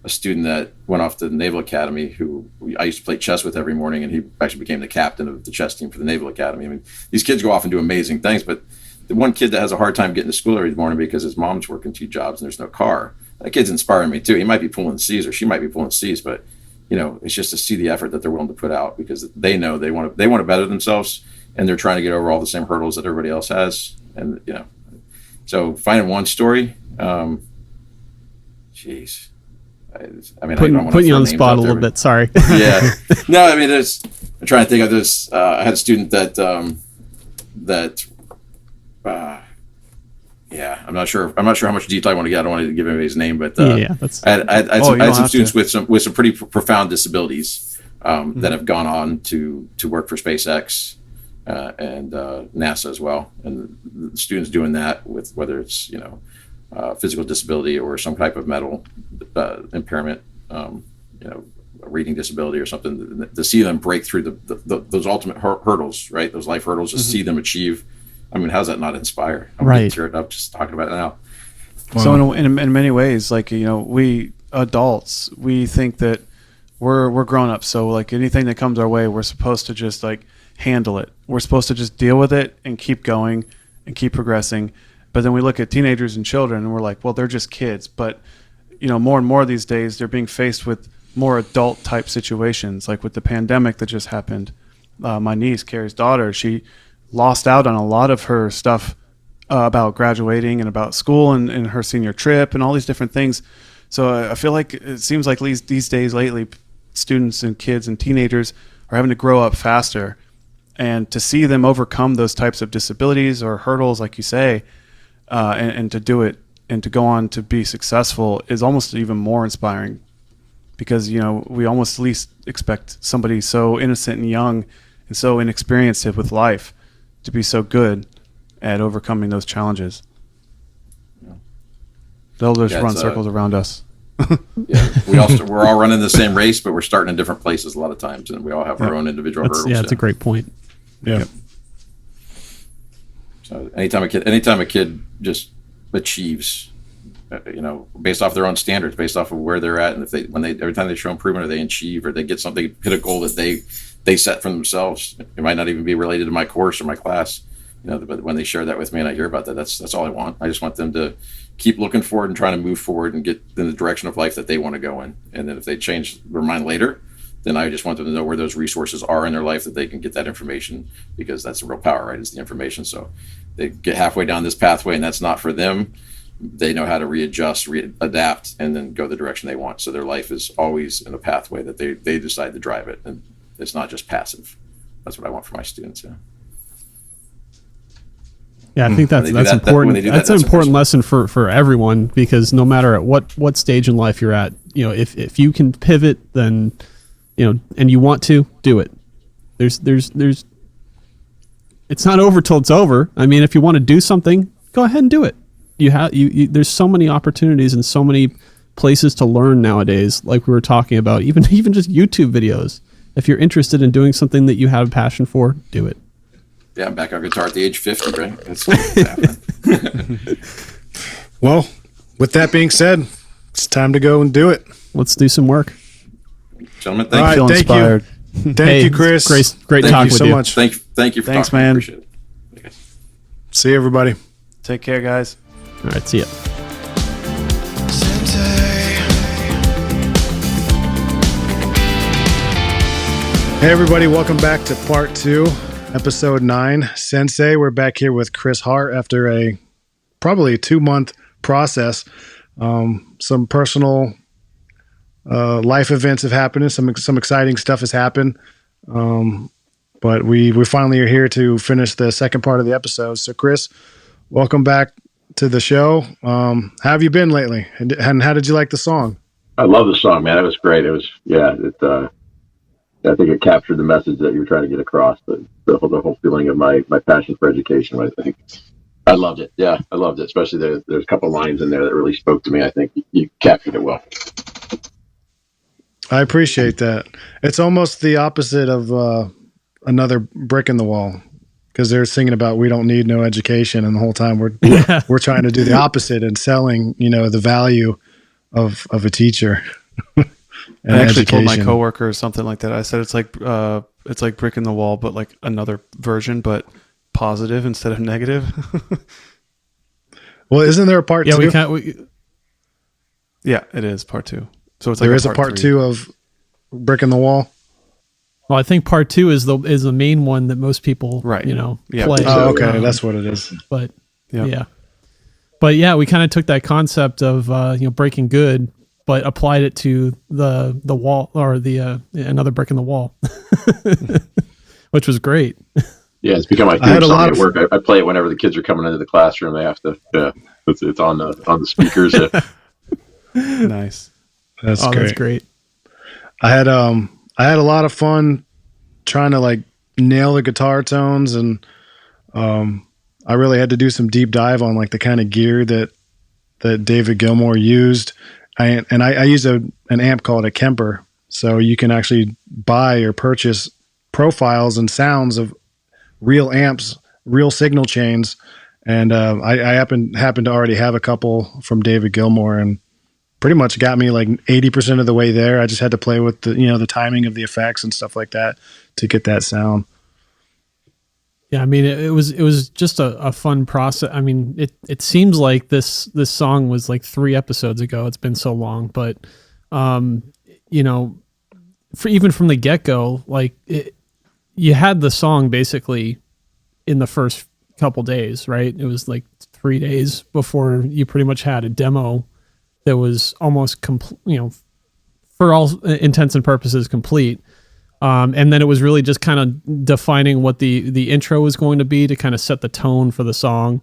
a student that went off to the Naval Academy who I used to play chess with every morning, and he actually became the captain of the chess team for the Naval Academy. I mean, these kids go off and do amazing things, but the one kid that has a hard time getting to school every morning because his mom's working 2 jobs and there's no car, that kid's inspiring me too. He might be pulling C's or she might be pulling C's, but it's just to see the effort that they're willing to put out because they know they want to better themselves, and they're trying to get over all the same hurdles that everybody else has. And so finding one story, jeez. I mean, putting you on the spot a little bit. Sorry. Yeah. No, I mean, I'm trying to think of this. I had a student that I'm not sure how much detail I want to get. I don't want to give him his name, but I had some students with some pretty profound disabilities that have gone on to work for SpaceX and NASA as well. And the students doing that with whether it's physical disability or some type of mental impairment, a reading disability or something, to see them break through those ultimate hurdles, right? Those life hurdles, just see them achieve. I mean, how's that not inspire? I'm right. Teared up just talking about it now. Wow. So in many ways, like, we adults, we think that we're grown up. So like anything that comes our way, we're supposed to just like handle it. We're supposed to just deal with it and keep going and keep progressing. But then we look at teenagers and children and we're like, well, they're just kids. But, more and more these days, they're being faced with more adult type situations, like with the pandemic that just happened. My niece, Carrie's daughter, she lost out on a lot of her stuff about graduating and about school and her senior trip and all these different things. So I feel like it seems like these days lately, students and kids and teenagers are having to grow up faster. And to see them overcome those types of disabilities or hurdles, like you say, and to do it and to go on to be successful is almost even more inspiring because, we almost least expect somebody so innocent and young and so inexperienced with life to be so good at overcoming those challenges. Yeah. They'll just run circles around us. We're all running the same race, but we're starting in different places a lot of times, and we all have our own individual hurdles. Yeah, that's a great point. Yeah. So anytime a kid just achieves, based off their own standards, based off of where they're at, and every time they show improvement or they achieve or they get something, hit a goal that they set for themselves, it might not even be related to my course or my class, but when they share that with me and I hear about that, that's all I want. I just want them to keep looking forward and trying to move forward and get in the direction of life that they want to go in. And then if they change their mind later, then I just want them to know where those resources are in their life that they can get that information, because that's the real power, right? Is the information. So they get halfway down this pathway and that's not for them. They know how to readjust, adapt, and then go the direction they want. So their life is always in a pathway that they decide to drive it. And it's not just passive. That's what I want for my students. Yeah. Yeah, I think that's important. That's an important lesson for everyone, because no matter at what stage in life you're at, if you can pivot, then, and you want to do it. There's it's not over till it's over. I mean, if you want to do something, go ahead and do it. There's so many opportunities and so many places to learn nowadays, like we were talking about, even just YouTube videos. If you're interested in doing something that you have a passion for, do it. Yeah, I'm back on guitar at the age 50, right? That's what's happening. Well, with that being said, it's time to go and do it. Let's do some work. Gentlemen, All right, thank you. Feel thank inspired. you. Thank you, Chris. Great Thank talking you with so you. much. Thank you for Thanks, talking. man. Appreciate it. See you, everybody. Take care, guys. All right, see ya. Hey, everybody. Welcome back to part 2, episode 9, Sensei. We're back here with Chris Hart after probably a 2-month process. Some personal life events have happened. Some exciting stuff has happened. But we finally are here to finish the second part of the episode. So, Chris, welcome back to the show. How have you been lately? And how did you like the song? I love the song, man. It was great. It was, I think it captured the message that you were trying to get across, the whole feeling of my passion for education. I think I loved it. Yeah, I loved it. Especially there's a couple lines in there that really spoke to me. I think you captured it well. I appreciate that. It's almost the opposite of another brick in the wall, because they're singing about we don't need no education, and the whole time we're trying to do the opposite and selling, the value of a teacher. And I actually told my education. coworker something like that. I said it's like brick in the wall, but like another version, but positive instead of negative. Well, isn't there a part 2? Yeah, it is part 2. So it's There like is a part 3. 2 of brick in the wall. Well, I think part 2 is the main one that most people, Right. Yeah. play. Oh, okay. That's what it is. But Yeah. yeah. But yeah, we kind of took that concept of breaking good, but applied it to the wall, or the another brick in the wall, which was great. Yeah, it's become my I had theme a song lot at of- work. I play it whenever the kids are coming into the classroom. They have to. Yeah, it's on the speakers. Nice. That's Oh, great. that's great. I had a lot of fun trying to like nail the guitar tones, and I really had to do some deep dive on like the kind of gear that David Gilmour used. I use an amp called a Kemper, so you can actually buy or purchase profiles and sounds of real amps, real signal chains, and I happen to already have a couple from David Gilmour, and pretty much got me like 80% of the way there. I just had to play with the timing of the effects and stuff like that to get that sound. Yeah, I mean, it was just a fun process. I mean, it seems like this song was like 3 episodes ago. It's been so long, but even from the get go, like you had the song basically in the first couple days, right? It was like 3 days before you pretty much had a demo that was almost complete, for all intents and purposes, complete. And then it was really just kind of defining what the intro was going to be to kind of set the tone for the song.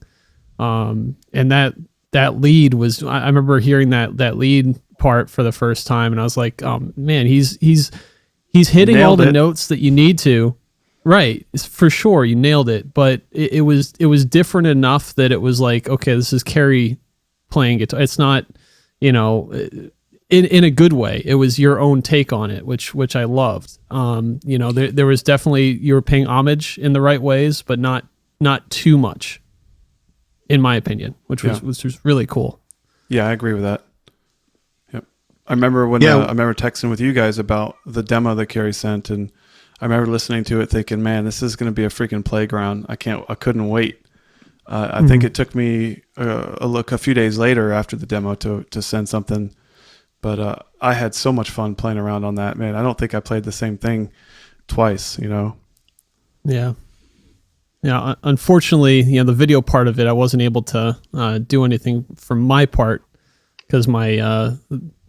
And that lead was, I remember hearing that lead part for the first time, and I was like, man, he's hitting all the notes that you need to. Right. For sure. You nailed it. But it was different enough that it was like, okay, this is Carrie playing guitar. It's not, in a good way. It was your own take on it, which I loved. There was definitely, you were paying homage in the right ways, but not too much, in my opinion, which was really cool. Yeah, I agree with that. Yep. I remember when I remember texting with you guys about the demo that Carrie sent, and I remember listening to it thinking, man, this is going to be a freaking playground. I couldn't wait. I think it took me a few days later after the demo to send something. But I had so much fun playing around on that, man. I don't think I played the same thing twice, Yeah. Yeah. Unfortunately, the video part of it, I wasn't able to do anything from my part because my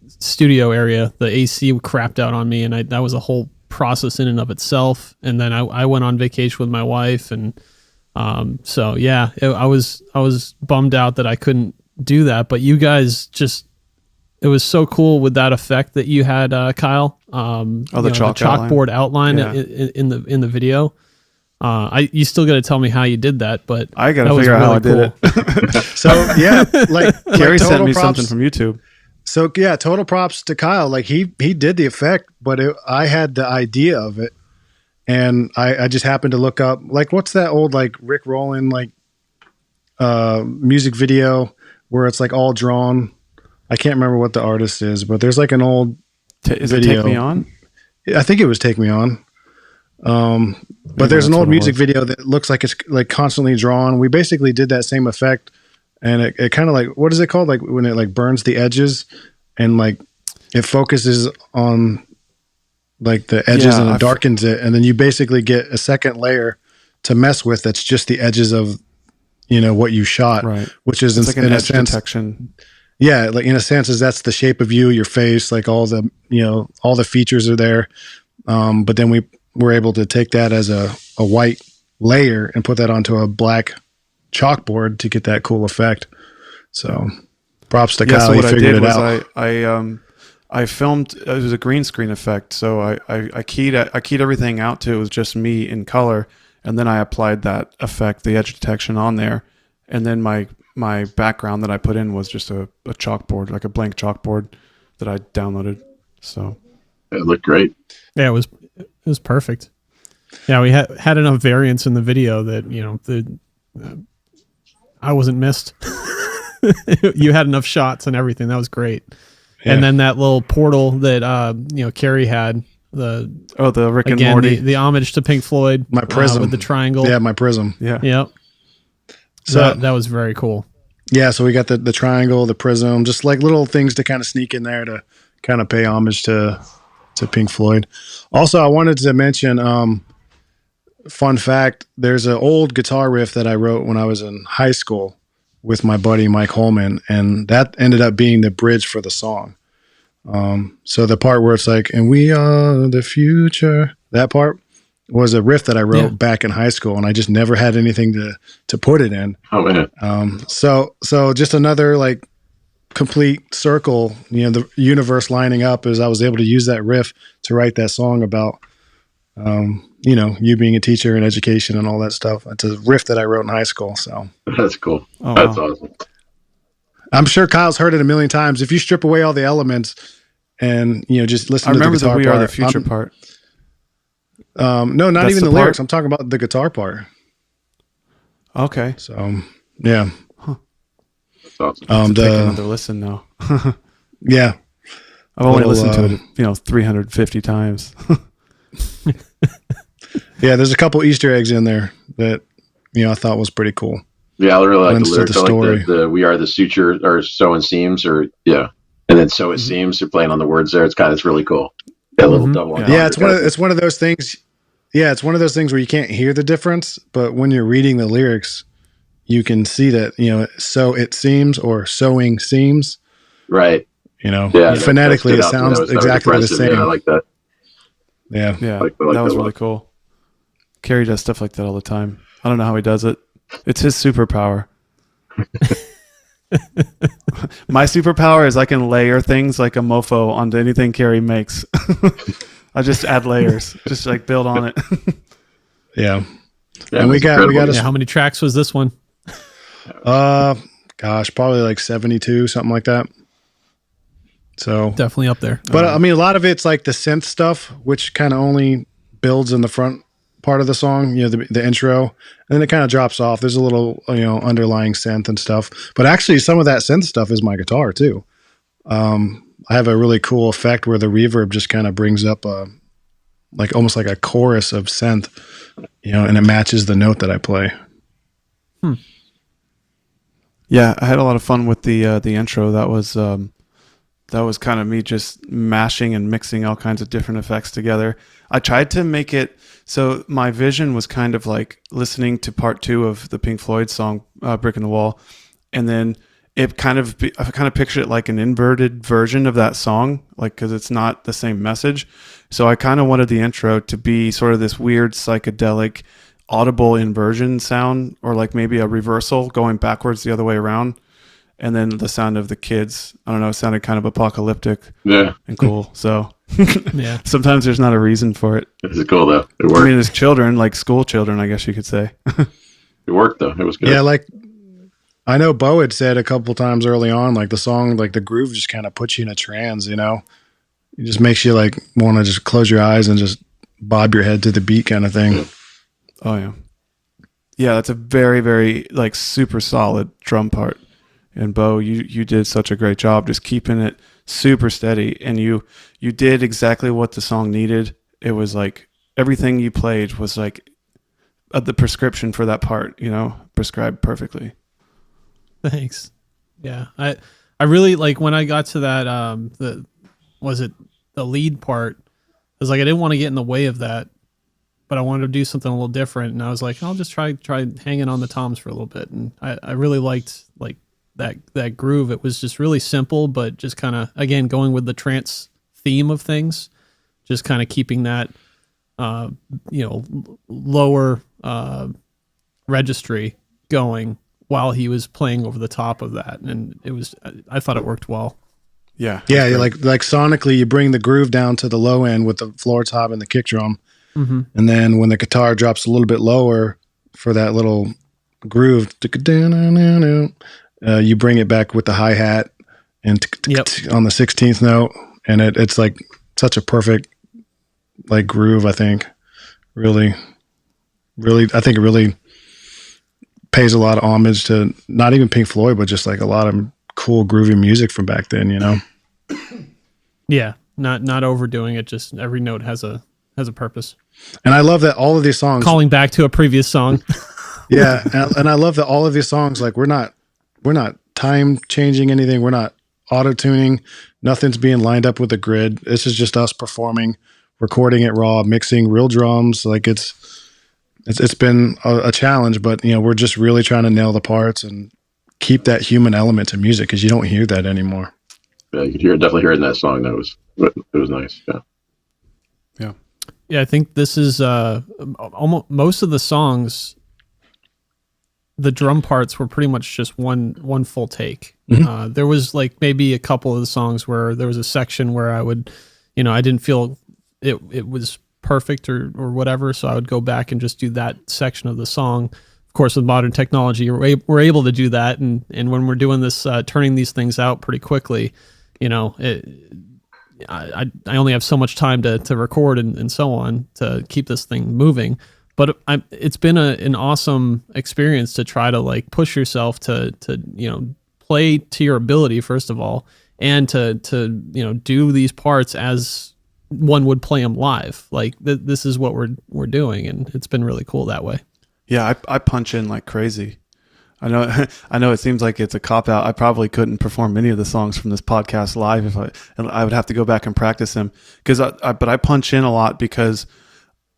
studio area, the AC crapped out on me, and that was a whole process in and of itself. And then I went on vacation with my wife, and so yeah, I was bummed out that I couldn't do that. But you guys just it was so cool with that effect that you had, Kyle. The chalkboard outline Yeah. in the video. You still got to tell me how you did that, but I got that to was figure out how I really did it. So yeah, like Carrie sent total me props- something from YouTube. So yeah, total props to Kyle. Like he did the effect, but I had the idea of it, and I just happened to look up like what's that old like Rick Rowland like music video where it's like all drawn. I can't remember what the artist is, but there's like an old Is it video. Take Me On? I think it was Take Me On. But there's an that's old what it music was. video that looks like it's like constantly drawn. We basically did that same effect, and it kind of like, what is it called? Like when it like burns the edges and like it focuses on like the edges Yeah, and it darkens it. And then you basically get a second layer to mess with. That's just the edges of, what you shot, Right. which is It's like an in a edge sense, detection. yeah, like in a sense is that's the shape of you, your face, like all the, all the features are there. But then we were able to take that as a white layer and put that onto a black chalkboard to get that cool effect. So props to Kyle. So He what I figured did it was out. I filmed. It was a green screen effect, so I keyed everything out to it was just me in color, and then I applied that effect, the edge detection, on there, and then my background that I put in was just a chalkboard, like a blank chalkboard that I downloaded. So It looked great. Yeah, it was perfect. Yeah, we had enough variance in the video that I wasn't missed. You had enough shots and everything. That was great. Yeah. And then that little portal that Carrie had, the Rick and again Morty. the homage to Pink Floyd, My prism with the triangle. Yeah, my prism. Yeah. Yep. So That was very cool. yeah, so we got the triangle, the prism, just like little things to kind of sneak in there to kind of pay homage to Pink Floyd. Also, I wanted to mention, fun fact, there's an old guitar riff that I wrote when I was in high school with my buddy Mike Holman, and that ended up being the bridge for the song. So the part where it's like, and we are the future, that part was a riff that I wrote back in high school, and I just never had anything to put it in. Oh man. So just another like complete circle, the universe lining up as I was able to use that riff to write that song about, you being a teacher and education and all that stuff. It's a riff that I wrote in high school. So That's cool. Oh, That's wow. awesome. I'm sure Kyle's heard it a million times. If you strip away all the elements and, just listen I to the remember the guitar We part. Are the Future part. No, not That's even the the lyrics. part? I'm talking about the guitar part. Okay. So yeah. That's awesome. Take another listen now. Yeah. I've only Little, listened to it, 350 times. Yeah. There's a couple Easter eggs in there that, I thought was pretty cool. Yeah, I really like the Lends to lyrics. the I like story. the "We are the suture" or "so and seams" or yeah, and then "so it seems." You're playing on the words there. It's really cool. That little double. Yeah. entendre Yeah, it's kind of thing. one of those things. Yeah, it's one of those things where you can't hear the difference, but when you're reading the lyrics, you can see that, so it seems or sewing seams, Right. Yeah, phonetically that it stood out to me. sounds That was exactly the impressive. same. Yeah, I like that. Yeah. Yeah, I like that was that really one. cool. Carrie does stuff like that all the time. I don't know how he does it. It's his superpower. My superpower is I can layer things like a mofo onto anything Carrie makes. I just add layers, just like build on it. Yeah. Yeah, And we that's got incredible. Yeah, how many tracks was this one? probably like 72, something like that. So, Definitely up there. but I mean, a lot of it's like the synth stuff, which kind of only builds in the front part of the song, the intro, and then it kind of drops off. There's a little, underlying synth and stuff, but actually some of that synth stuff is my guitar too. I have a really cool effect where the reverb just kind of brings up like almost like a chorus of synth, and it matches the note that I play. Yeah, I had a lot of fun with the intro. That was kind of me just mashing and mixing all kinds of different effects together. I tried to make it so my vision was kind of like listening to part 2 of the Pink Floyd song "Brick in the Wall," and then I kind of pictured it like an inverted version of that song, like because it's not the same message. So I kind of wanted the intro to be sort of this weird psychedelic audible inversion sound, or like maybe a reversal going backwards the other way around. and then the sound of the kids, I don't know, it sounded kind of apocalyptic Yeah, and cool. So Yeah. sometimes there's not a reason for it. this is cool though. It I worked. mean, as children, like school children, I guess you could say. It worked though. It was good. Yeah, like I know Bo had said a couple times early on, like the song, like the groove just kind of puts you in a trance, you know? It just makes you like want to just close your eyes and just bob your head to the beat kind of thing. Oh yeah. Yeah, that's a very, very like super solid drum part. And Bo, you did such a great job just keeping it super steady, and you did exactly what the song needed. It was like everything you played was like the prescription for that part, you know, prescribed perfectly. Thanks. Yeah. I really like when I got to that the lead part. I was like I didn't want to get in the way of that, but I wanted to do something a little different, and I was like, I'll just try hanging on the toms for a little bit. And I really liked like that groove. It was just really simple, but just kind of again going with the trance theme of things, just kind of keeping that lower registry going while he was playing over the top of that, and I thought it worked well. Yeah. Yeah, like sonically, you bring the groove down to the low end with the floor tom and the kick drum, and then when the guitar drops a little bit lower for that little groove, you bring it back with the hi hat and on the 16th note, and it's like such a perfect like groove. I think really, I think it really pays a lot of homage to not even Pink Floyd, but just like a lot of cool groovy music from back then, you know? Yeah, not overdoing it. Just every note has a purpose. And I love that all of these songs, Calling back to a previous song. yeah, and I love that all of these songs, like we're not time changing anything. We're not auto tuning. Nothing's being lined up with a grid. This is just us performing, recording it raw, mixing real drums. Like it's been a challenge, but you know we're just really trying to nail the parts and keep that human element to music because you don't hear that anymore. Yeah, you could definitely hear it in that song. It was nice. Yeah. Yeah. Yeah, I think this is almost most of the songs. The drum parts were pretty much just one full take. There was like maybe a couple of the songs where there was a section where I would, I didn't feel it was perfect or whatever, so I would go back and just do that section of the song. Of course, with modern technology, we're able to do that, and when we're doing this, turning these things out pretty quickly, I only have so much time to record and so on to keep this thing moving. But it's been an awesome experience to try to like push yourself to play to your ability first of all, and to do these parts as one would play them live. Like this is what we're doing, and it's been really cool that way. Yeah, I punch in like crazy. I know it seems like it's a cop out. I probably couldn't perform many of the songs from this podcast live if I would have to go back and practice them but I punch in a lot because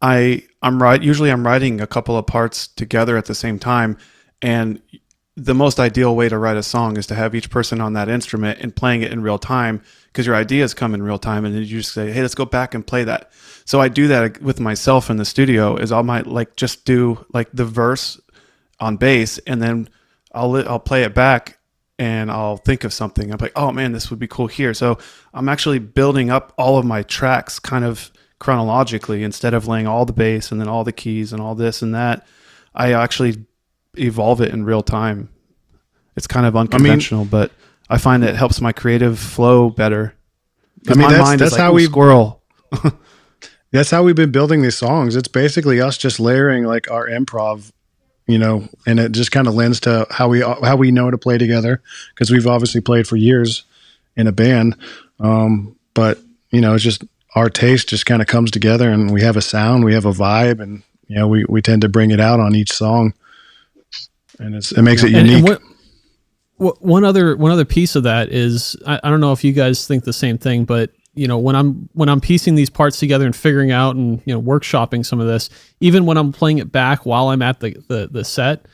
usually I'm writing a couple of parts together at the same time, and the most ideal way to write a song is to have each person on that instrument and playing it in real time, because your ideas come in real time, and then you just say, hey, let's go back and play that. So I do that with myself in the studio. Is I might like just do like the verse on bass, and then I'll play it back and I'll think of something. I'm like, oh man, this would be cool here. So I'm actually building up all of my tracks kind of chronologically instead of laying all the bass and then all the keys and all this and that. I actually evolve it in real time. It's kind of unconventional, but I find it helps my creative flow better. I mean, my mind that's is like, how we squirrel. That's how we've been building these songs. It's basically us just layering like our improv, and it just kind of lends to how we know to play together, because we've obviously played for years in a band. But it's just our taste just kind of comes together, and we have a sound, we have a vibe, and we tend to bring it out on each song, and it makes it unique. And one other piece of that is I don't know if you guys think the same thing, but when I'm piecing these parts together and figuring out and workshopping some of this, even when I'm playing it back while I'm at the set,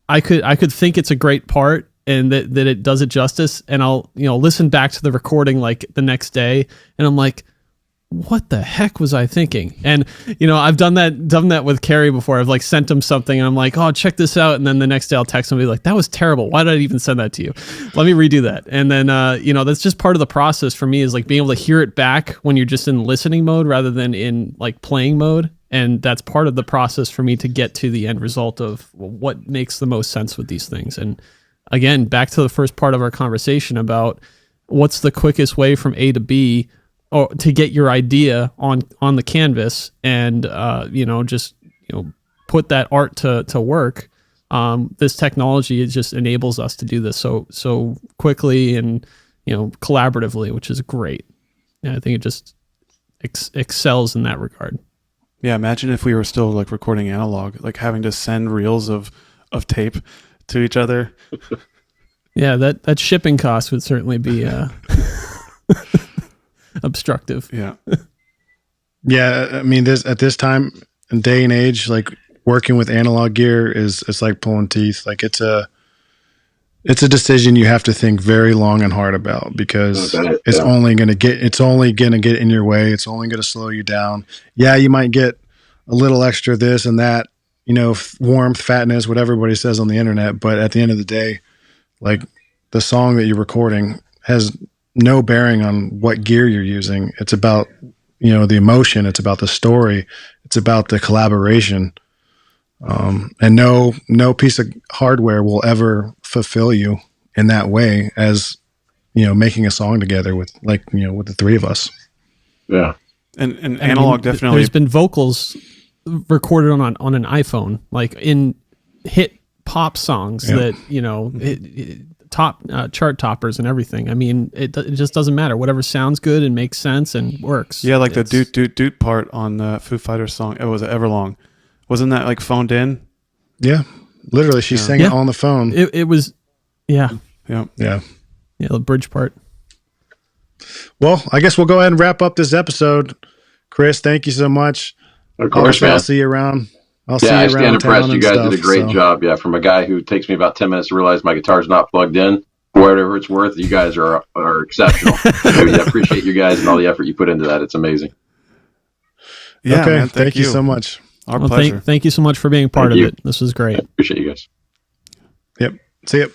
I could think it's a great part and that it does it justice, and I'll listen back to the recording like the next day, and I'm like, what the heck was I thinking? And I've done that with Carrie before. I've like sent him something and I'm like, oh, check this out. And then the next day I'll text him and be like, that was terrible. Why did I even send that to you? Let me redo that. And then, that's just part of the process for me, is like being able to hear it back when you're just in listening mode rather than in like playing mode. And that's part of the process for me to get to the end result of what makes the most sense with these things. And again, back to the first part of our conversation about what's the quickest way from A to B, or to get your idea on the canvas and just put that art to work. This technology, it just enables us to do this so quickly and collaboratively, which is great. And I think it just excels in that regard. Yeah, imagine if we were still like recording analog, like having to send reels of tape to each other. Yeah, that shipping cost would certainly be obstructive. Yeah. Yeah, I mean, at this time and day and age, like working with analog gear it's like pulling teeth. Like it's a decision you have to think very long and hard about, because it's only going to get in your way. It's only going to slow you down. Yeah, you might get a little extra this and that, warmth, fatness, what everybody says on the internet. But at the end of the day, like the song that you're recording has no bearing on what gear you're using. It's about, the emotion. It's about the story. It's about the collaboration. And no piece of hardware will ever fulfill you in that way as, making a song together with with the three of us. Yeah. And analog definitely. There's been vocals recorded on an iPhone, like in hit pop songs that, top chart toppers and everything. I mean, it just doesn't matter. Whatever sounds good and makes sense and works. Yeah, like the doot doot doot part on the Foo Fighters song. It was Everlong. Wasn't that like phoned in? Yeah, literally, she sang it on the phone. It was, yeah, the bridge part. Well, I guess we'll go ahead and wrap up this episode. Chris, thank you so much. Of course, man. I'll see you around. I stand impressed. You guys did a great job. Yeah, from a guy who takes me about 10 minutes to realize my guitar's not plugged in, for whatever it's worth, you guys are exceptional. I appreciate you guys and all the effort you put into that. It's amazing. Yeah, okay, man, thank you so much. Our pleasure. Thank you so much for being part of it. This was great. I appreciate you guys. Yep. See you.